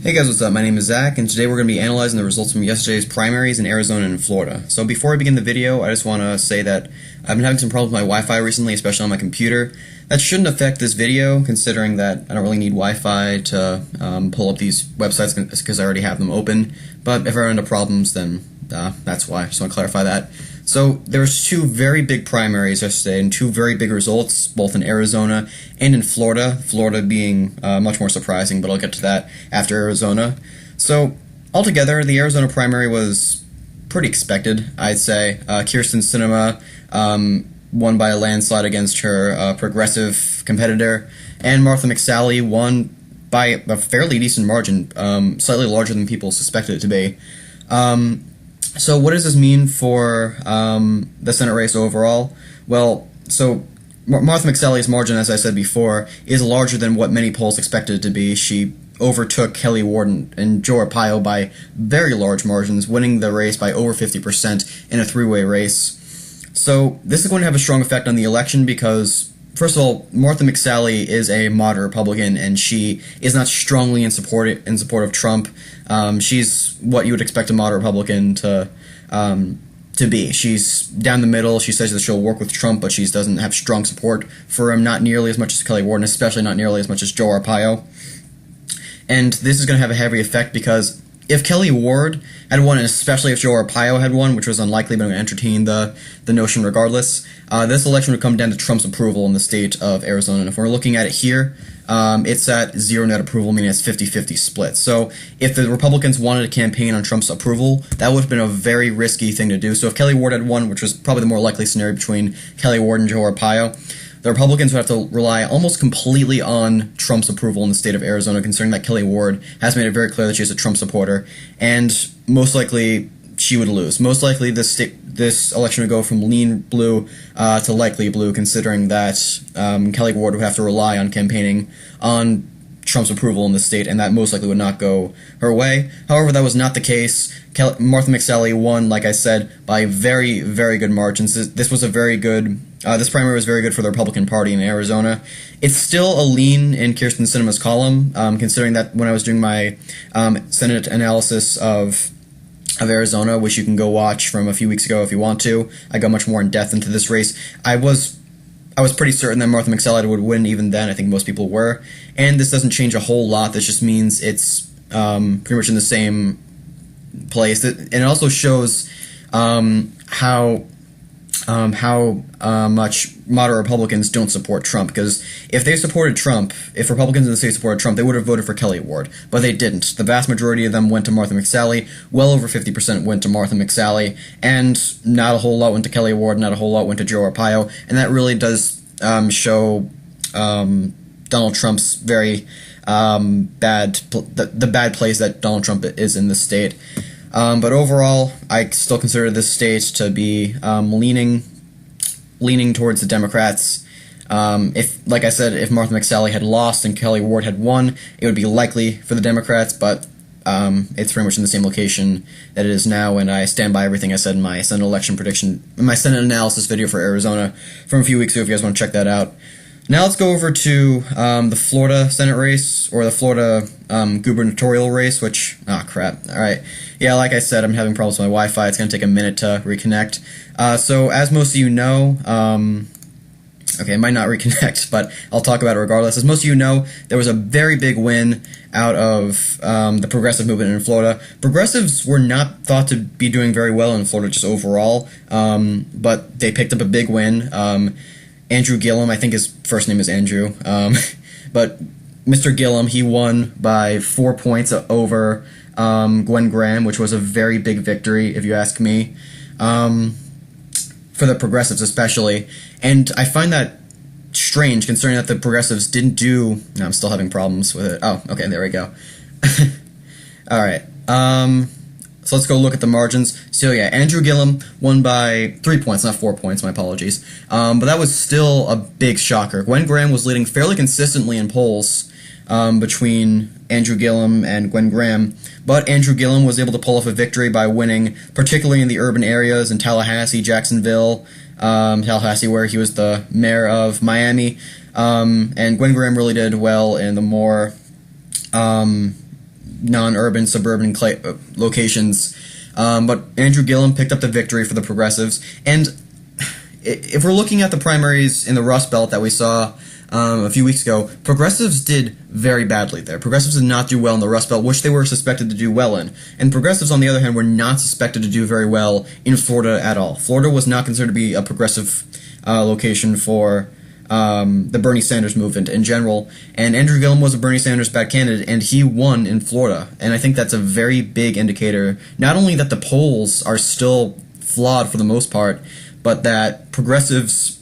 Hey guys, what's up? My name is Zach, and today we're going to be analyzing the results from yesterday's primaries in Arizona and Florida. So before I begin the video, I just want to say that I've been having some problems with my Wi-Fi recently, especially on my computer. That shouldn't affect this video, considering that I don't really need Wi-Fi to pull up these websites because I already have them open. But if I run into problems, then that's why. I just want to clarify that. So there was two very big primaries yesterday and two very big results, both in Arizona and in Florida. Florida being much more surprising, but I'll get to that after Arizona. So altogether, the Arizona primary was pretty expected, I'd say. Kyrsten Sinema won by a landslide against her progressive competitor, and Martha McSally won by a fairly decent margin, slightly larger than people suspected it to be. So what does this mean for the Senate race overall? Well, so Martha McSally's margin, as I said before, is larger than what many polls expected it to be. She overtook Kelly Ward and Joe Arpaio by very large margins, winning the race by over 50% in a three-way race. So this is going to have a strong effect on the election because, first of all, Martha McSally is a moderate Republican, and she is not strongly in support of Trump. She's what you would expect a moderate Republican to be. She's down the middle. She says that she'll work with Trump, but she doesn't have strong support for him, not nearly as much as Kelly Ward, and especially not nearly as much as Joe Arpaio. And this is going to have a heavy effect because if Kelly Ward had won, and especially if Joe Arpaio had won, which was unlikely, but I'm going to entertain the notion regardless, this election would come down to Trump's approval in the state of Arizona. And if we're looking at it here, it's at zero net approval, meaning it's 50-50 split. So if the Republicans wanted to campaign on Trump's approval, that would have been a very risky thing to do. So if Kelly Ward had won, which was probably the more likely scenario between Kelly Ward and Joe Arpaio, the Republicans would have to rely almost completely on Trump's approval in the state of Arizona, considering that Kelly Ward has made it very clear that she's a Trump supporter, and most likely she would lose. Most likely this election would go from lean blue to likely blue, considering that Kelly Ward would have to rely on campaigning on Trump's approval in the state, and that most likely would not go her way. However, that was not the case. Martha McSally won, like I said, by very, very good margins. This was a very good. This primary was very good for the Republican Party in Arizona. It's still a lean in Kyrsten Sinema's column, considering that when I was doing my Senate analysis of Arizona, which you can go watch from a few weeks ago if you want to, I got much more in depth into this race. I was pretty certain that Martha McSally would win even then. I think most people were. And this doesn't change a whole lot. This just means it's pretty much in the same place. And it also shows how much moderate Republicans don't support Trump, because if Republicans in the state supported Trump, they would have voted for Kelly Ward, but they didn't. The vast majority of them went to Martha McSally. Well over 50% went to Martha McSally, and not a whole lot went to Kelly Ward, not a whole lot went to Joe Arpaio, and that really does show Donald Trump's very the bad place that Donald Trump is in this state. But overall, I still consider this state to be leaning towards the Democrats. If, like I said, if Martha McSally had lost and Kelly Ward had won, it would be likely for the Democrats, but it's pretty much in the same location that it is now, and I stand by everything I said in my Senate election prediction, in my Senate analysis video for Arizona from a few weeks ago, if you guys want to check that out. Now let's go over to the Florida Senate race, or the Florida gubernatorial race, which, crap, alright. Yeah, like I said, I'm having problems with my Wi-Fi. It's going to take a minute to reconnect. So, as most of you know, okay, it might not reconnect, but I'll talk about it regardless. As most of you know, there was a very big win out of the progressive movement in Florida. Progressives were not thought to be doing very well in Florida just overall, but they picked up a big win. Andrew Gillum, I think his first name is Andrew, but Mr. Gillum, he won by 4 points over Gwen Graham, which was a very big victory, if you ask me, for the progressives especially. And I find that strange, considering that the progressives didn't do... No, I'm still having problems with it. Oh, okay, there we go. Alright, so let's go look at the margins. So yeah, Andrew Gillum won by 3 points, not 4 points, my apologies. But that was still a big shocker. Gwen Graham was leading fairly consistently in polls between Andrew Gillum and Gwen Graham, but Andrew Gillum was able to pull off a victory by winning, particularly in the urban areas in Tallahassee, Jacksonville, Tallahassee, where he was the mayor of Miami, and Gwen Graham really did well in the more non-urban, suburban locations. But Andrew Gillum picked up the victory for the progressives. And if we're looking at the primaries in the Rust Belt that we saw a few weeks ago, progressives did very badly there. Progressives did not do well in the Rust Belt, which they were suspected to do well in. And progressives, on the other hand, were not suspected to do very well in Florida at all. Florida was not considered to be a progressive location for the Bernie Sanders movement in general. And Andrew Gillum was a Bernie Sanders-backed candidate, and he won in Florida. And I think that's a very big indicator, not only that the polls are still flawed for the most part, but that progressives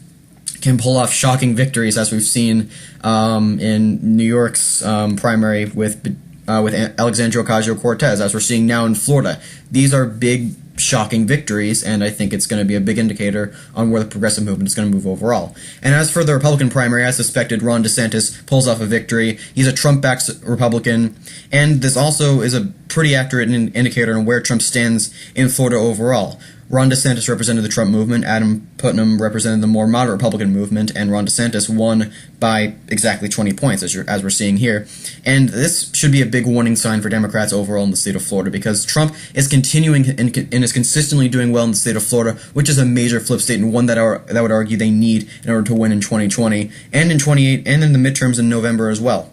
can pull off shocking victories, as we've seen in New York's primary with Alexandria Ocasio-Cortez, as we're seeing now in Florida. These are big, shocking victories, and I think it's going to be a big indicator on where the progressive movement is going to move overall. And as for the Republican primary, as suspected, Ron DeSantis pulls off a victory. He's a Trump-backed Republican, and this also is a pretty accurate indicator on where Trump stands in Florida overall. Ron DeSantis represented the Trump movement, Adam Putnam represented the more moderate Republican movement, and Ron DeSantis won by exactly 20 points, as we're seeing here. And this should be a big warning sign for Democrats overall in the state of Florida, because Trump is continuing and is consistently doing well in the state of Florida, which is a major flip state and one that I would argue they need in order to win in 2020, and in 28, and in the midterms in November as well.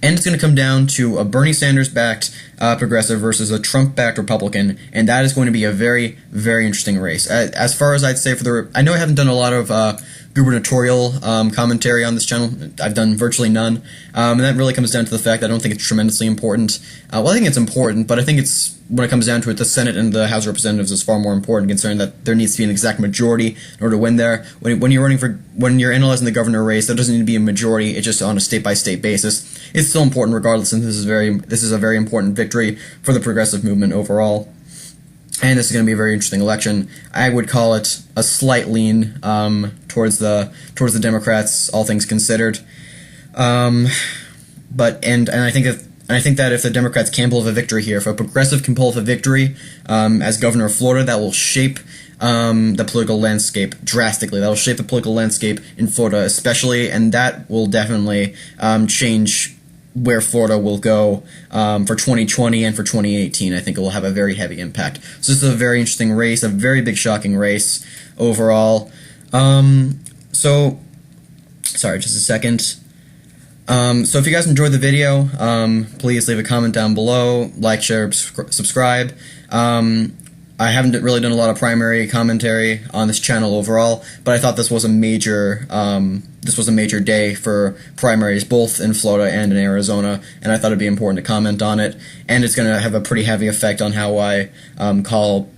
And it's going to come down to a Bernie Sanders-backed progressive versus a Trump-backed Republican, and that is going to be a very, very interesting race. As far as I'd say I know I haven't done a lot of gubernatorial commentary on this channel. I've done virtually none, and that really comes down to the fact that I don't think it's tremendously important. Well, I think it's important, but I think when it comes down to it, the Senate and the House of Representatives is far more important, considering that there needs to be an exact majority in order to win there. When you're analyzing the governor race, there doesn't need to be a majority. It's just on a state-by-state basis. It's still important regardless, and this is a very important victory for the progressive movement overall. And this is going to be a very interesting election. I would call it a slight lean towards the Democrats, all things considered. And I think that if the Democrats can pull off a victory here, if a progressive can pull off a victory as governor of Florida, that will shape the political landscape drastically. That will shape the political landscape in Florida especially, and that will definitely change where Florida will go for 2020 and for 2018. I think it will have a very heavy impact. So this is a very interesting race, a very big shocking race overall. Sorry, just a second. So if you guys enjoyed the video, please leave a comment down below, like, share, subscribe. I haven't really done a lot of primary commentary on this channel overall, but I thought this was a major day for primaries, both in Florida and in Arizona, and I thought it'd be important to comment on it. And it's going to have a pretty heavy effect on how I call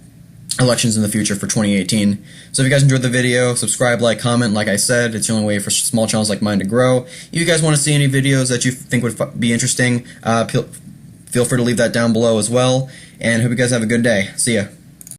elections in the future for 2018. So if you guys enjoyed the video, subscribe, like, comment. Like I said, it's the only way for small channels like mine to grow. If you guys want to see any videos that you think would be interesting, feel free to leave that down below as well. And hope you guys have a good day. See ya.